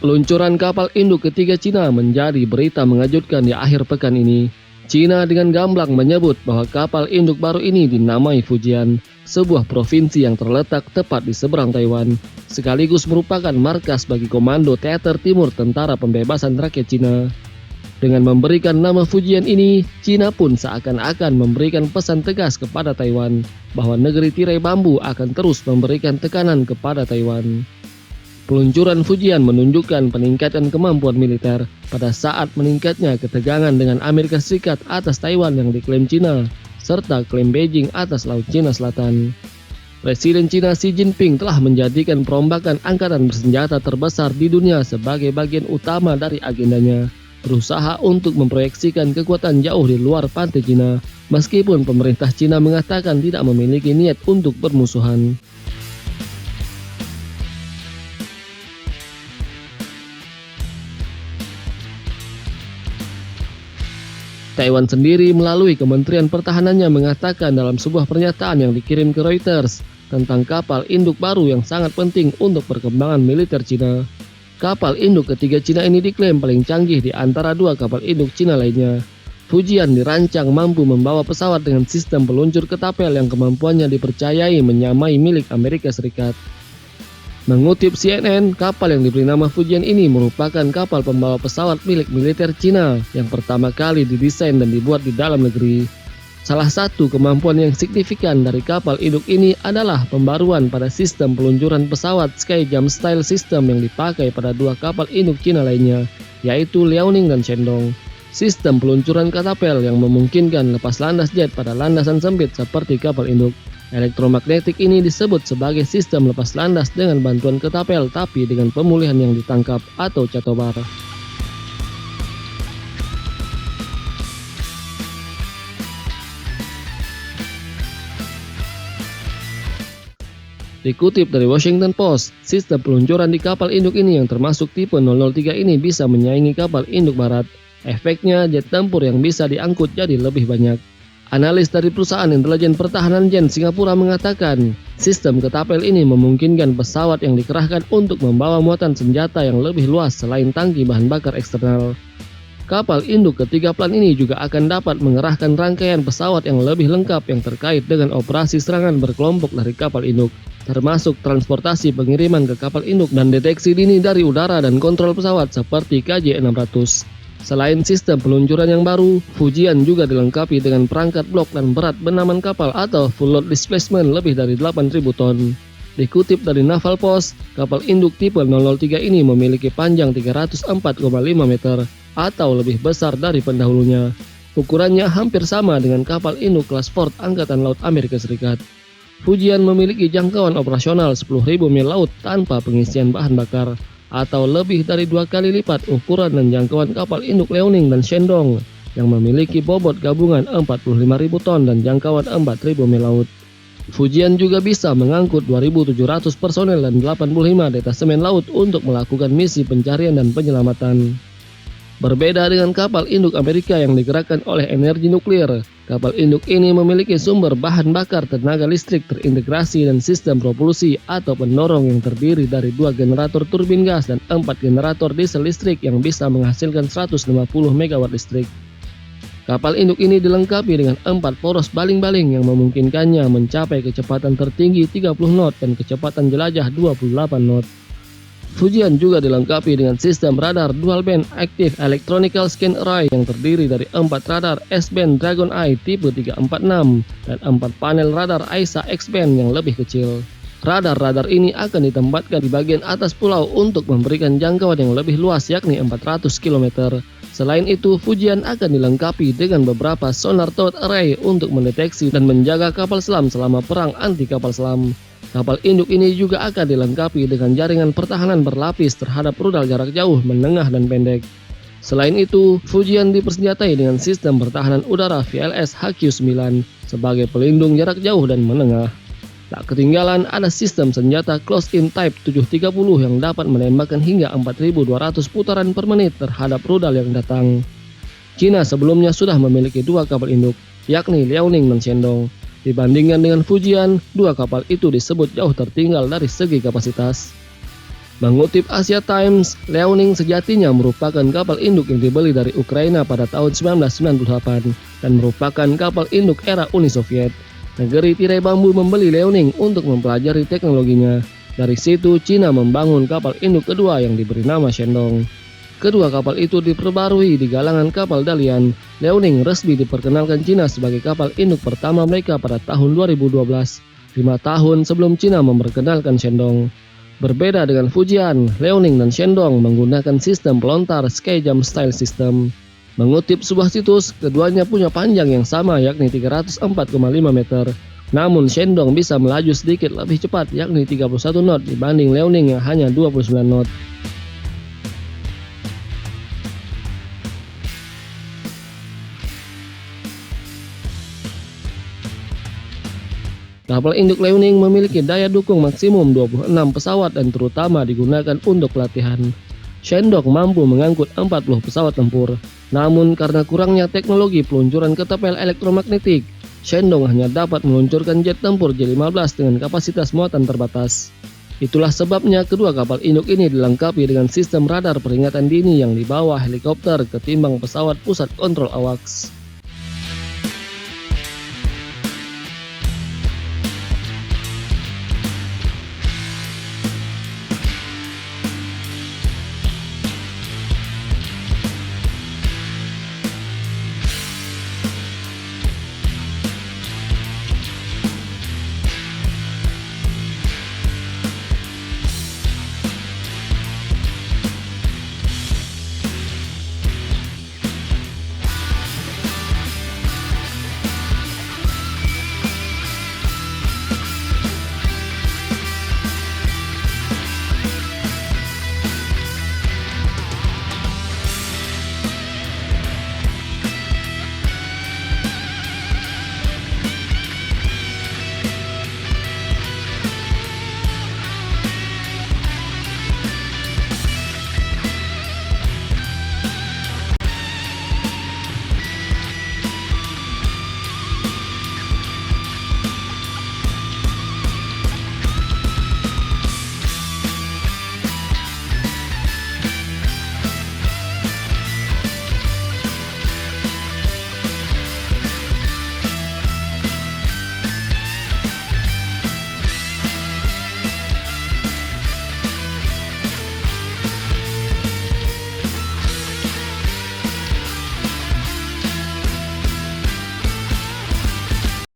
Peluncuran kapal induk ketiga Cina menjadi berita mengejutkan di akhir pekan ini. Cina dengan gamblang menyebut bahwa kapal induk baru ini dinamai Fujian, sebuah provinsi yang terletak tepat di seberang Taiwan, sekaligus merupakan markas bagi Komando Teater Timur Tentara Pembebasan Rakyat Cina. Dengan memberikan nama Fujian ini, Cina pun seakan-akan memberikan pesan tegas kepada Taiwan bahwa negeri tirai bambu akan terus memberikan tekanan kepada Taiwan. Peluncuran Fujian menunjukkan peningkatan kemampuan militer pada saat meningkatnya ketegangan dengan Amerika Serikat atas Taiwan yang diklaim Cina, serta klaim Beijing atas Laut Cina Selatan. Presiden Cina Xi Jinping telah menjadikan perombakan angkatan bersenjata terbesar di dunia sebagai bagian utama dari agendanya, berusaha untuk memproyeksikan kekuatan jauh di luar pantai Cina, meskipun pemerintah Cina mengatakan tidak memiliki niat untuk bermusuhan. Taiwan sendiri melalui Kementerian Pertahanannya mengatakan dalam sebuah pernyataan yang dikirim ke Reuters tentang kapal induk baru yang sangat penting untuk perkembangan militer Cina. Kapal induk ketiga Cina ini diklaim paling canggih di antara dua kapal induk Cina lainnya. Fujian dirancang mampu membawa pesawat dengan sistem peluncur ketapel yang kemampuannya dipercayai menyamai milik Amerika Serikat. Mengutip CNN, kapal yang diberi nama Fujian ini merupakan kapal pembawa pesawat milik militer Cina yang pertama kali didesain dan dibuat di dalam negeri. Salah satu kemampuan yang signifikan dari kapal induk ini adalah pembaruan pada sistem peluncuran pesawat Skyjump Style System yang dipakai pada dua kapal induk Cina lainnya, yaitu Liaoning dan Shandong. Sistem peluncuran katapel yang memungkinkan lepas landas jet pada landasan sempit seperti kapal induk. Elektromagnetik ini disebut sebagai sistem lepas landas dengan bantuan ketapel tapi dengan pemulihan yang ditangkap atau catobar. Dikutip dari Washington Post, sistem peluncuran di kapal induk ini yang termasuk tipe 003 ini bisa menyaingi kapal induk barat. Efeknya, jet tempur yang bisa diangkut jadi lebih banyak. Analis dari perusahaan intelijen pertahanan Jen Singapura mengatakan, sistem ketapel ini memungkinkan pesawat yang dikerahkan untuk membawa muatan senjata yang lebih luas selain tangki bahan bakar eksternal. Kapal induk ketiga plan ini juga akan dapat mengerahkan rangkaian pesawat yang lebih lengkap yang terkait dengan operasi serangan berkelompok dari kapal induk, termasuk transportasi pengiriman ke kapal induk dan deteksi dini dari udara dan kontrol pesawat seperti KJ-600. Selain sistem peluncuran yang baru, Fujian juga dilengkapi dengan perangkat blok dan berat benaman kapal atau full load displacement lebih dari 8.000 ton. Dikutip dari Naval Post, kapal induk tipe 003 ini memiliki panjang 304,5 meter atau lebih besar dari pendahulunya. Ukurannya hampir sama dengan kapal induk kelas Ford Angkatan Laut Amerika Serikat. Fujian memiliki jangkauan operasional 10.000 mil laut tanpa pengisian bahan bakar, atau lebih dari 2 kali lipat ukuran dan jangkauan kapal induk Liaoning dan Shandong yang memiliki bobot gabungan 45.000 ton dan jangkauan 4.000 mil laut. Fujian juga bisa mengangkut 2.700 personel dan 85 detasemen laut untuk melakukan misi pencarian dan penyelamatan. Berbeda dengan kapal induk Amerika yang digerakkan oleh energi nuklir, kapal induk ini memiliki sumber bahan bakar tenaga listrik terintegrasi dan sistem propulsi atau pendorong yang terdiri dari 2 generator turbin gas dan 4 generator diesel listrik yang bisa menghasilkan 150 MW listrik. Kapal induk ini dilengkapi dengan 4 poros baling-baling yang memungkinkannya mencapai kecepatan tertinggi 30 knot dan kecepatan jelajah 28 knot. Fujian juga dilengkapi dengan sistem radar dual band Active Electronical Scan Array yang terdiri dari 4 radar S-band Dragon Eye tipe 346 dan 4 panel radar AISA X-band yang lebih kecil. Radar-radar ini akan ditempatkan di bagian atas pulau untuk memberikan jangkauan yang lebih luas yakni 400 km. Selain itu, Fujian akan dilengkapi dengan beberapa sonar towed array untuk mendeteksi dan menjaga kapal selam selama perang anti kapal selam. Kapal induk ini juga akan dilengkapi dengan jaringan pertahanan berlapis terhadap rudal jarak jauh, menengah, dan pendek. Selain itu, Fujian dipersenjatai dengan sistem pertahanan udara VLS HQ-9 sebagai pelindung jarak jauh dan menengah. Tak ketinggalan ada sistem senjata close-in Type 730 yang dapat menembakkan hingga 4.200 putaran per menit terhadap rudal yang datang. Cina sebelumnya sudah memiliki 2 kapal induk, yakni Liaoning dan Shandong. Dibandingkan dengan Fujian, 2 kapal itu disebut jauh tertinggal dari segi kapasitas. Mengutip Asia Times, Liaoning sejatinya merupakan kapal induk yang dibeli dari Ukraina pada tahun 1998 dan merupakan kapal induk era Uni Soviet. Negeri tirai bambu membeli Liaoning untuk mempelajari teknologinya. Dari situ, Cina membangun kapal induk kedua yang diberi nama Shandong. Kedua kapal itu diperbarui di galangan kapal Dalian. Liaoning resmi diperkenalkan Cina sebagai kapal induk pertama mereka pada tahun 2012, 5 tahun sebelum Cina memperkenalkan Shandong. Berbeda dengan Fujian, Liaoning dan Shandong menggunakan sistem pelontar Skyjump Style System. Mengutip sebuah situs, keduanya punya panjang yang sama yakni 304,5 meter. Namun Shandong bisa melaju sedikit lebih cepat yakni 31 knot dibanding Liaoning yang hanya 29 knot. Kapal induk Liaoning memiliki daya dukung maksimum 26 pesawat dan terutama digunakan untuk pelatihan. Shandong mampu mengangkut 40 pesawat tempur. Namun karena kurangnya teknologi peluncuran ketapel elektromagnetik, Shandong hanya dapat meluncurkan jet tempur J-15 dengan kapasitas muatan terbatas. Itulah sebabnya kedua kapal induk ini dilengkapi dengan sistem radar peringatan dini yang dibawa helikopter ketimbang pesawat pusat kontrol AWACS.